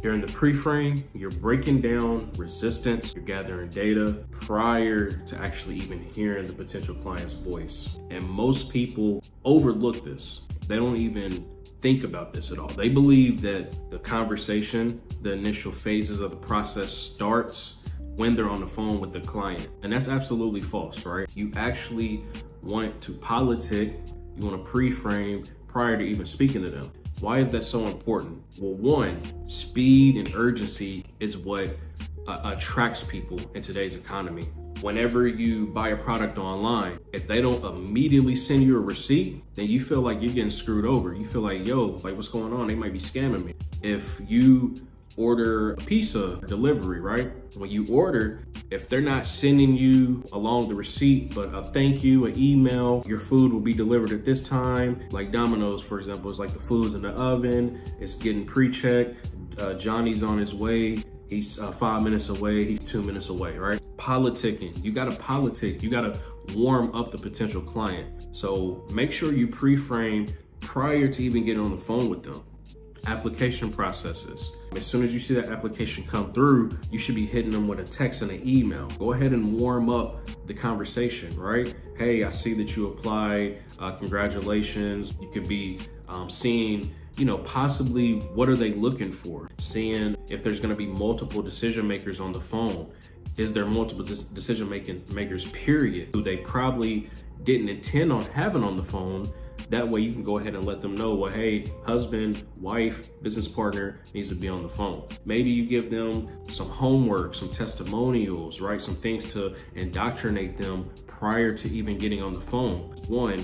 During the pre-frame, you're breaking down resistance, you're gathering data prior to actually even hearing the potential client's voice. And most people overlook this. They don't even think about this at all. They believe that the conversation, the initial phases of the process starts when they're on the phone with the client. And that's absolutely false, right? You actually want to politic, you want to pre-frame prior to even speaking to them. Why is that so important? Well, one, speed and urgency is what attracts people in today's economy. Whenever you buy a product online, if they don't immediately send you a receipt, then you feel like you're getting screwed over. You feel like, yo, like what's going on? They might be scamming me. If you order a pizza delivery, right? When you order, if they're not sending you along the receipt, but a thank you, an email, your food will be delivered at this time. Like Domino's, for example, it's like the food's in the oven, it's getting pre-checked, Johnny's on his way, he's 5 minutes away, he's 2 minutes away, right? Politicking, you gotta politic, you gotta warm up the potential client. So make sure you pre-frame prior to even getting on the phone with them. Application processes. As soon as you see that application come through, you should be hitting them with a text and an email. Go ahead and warm up the conversation, right? Hey, I see that you applied, congratulations. You could be seeing, possibly what are they looking for? Seeing if there's gonna be multiple decision makers on the phone. Is there multiple decision makers, period, who they probably didn't intend on having on the phone? That way you can go ahead and let them know, well, hey, husband, wife, business partner needs to be on the phone. Maybe you give them some homework, some testimonials, right? Some things to indoctrinate them prior to even getting on the phone. One,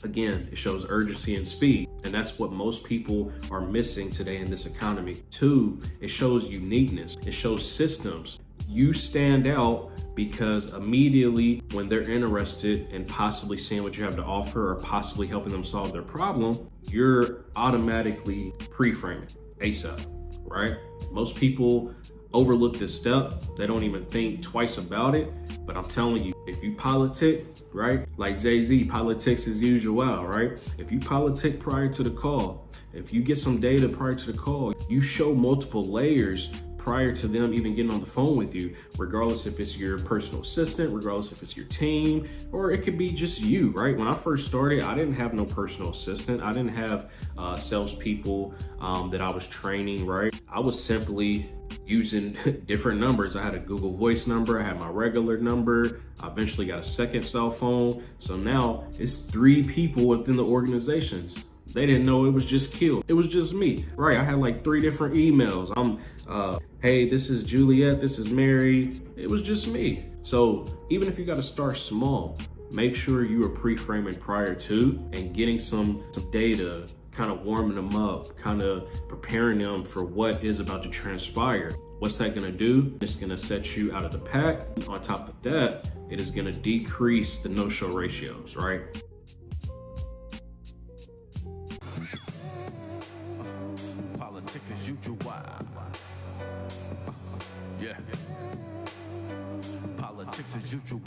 again, it shows urgency and speed. And that's what most people are missing today in this economy. Two, it shows uniqueness. It shows systems. You stand out because immediately when they're interested in possibly seeing what you have to offer or possibly helping them solve their problem, you're automatically pre-framing ASAP, right? Most people overlook this step. They don't even think twice about it. But I'm telling you, if you politic, right? Like Jay-Z, politics as usual, right? If you politic prior to the call, if you get some data prior to the call, you show multiple layers prior to them even getting on the phone with you, regardless if it's your personal assistant, regardless if it's your team, or it could be just you, right? When I first started, I didn't have no personal assistant. I didn't have salespeople that I was training, right? I was simply using different numbers. I had a Google Voice number, I had my regular number, I eventually got a second cell phone. So now it's 3 people within the organizations. They didn't know it was just QILLER. It was just me, right? I had like 3 different emails. Hey, this is Juliet, this is Mary. It was just me. So even if you gotta start small, make sure you are pre-framing prior to and getting some data, kind of warming them up, kind of preparing them for what is about to transpire. What's that gonna do? It's gonna set you out of the pack. On top of that, it is gonna decrease the no-show ratios, right? Politics as usual. Yeah. Politics as usual.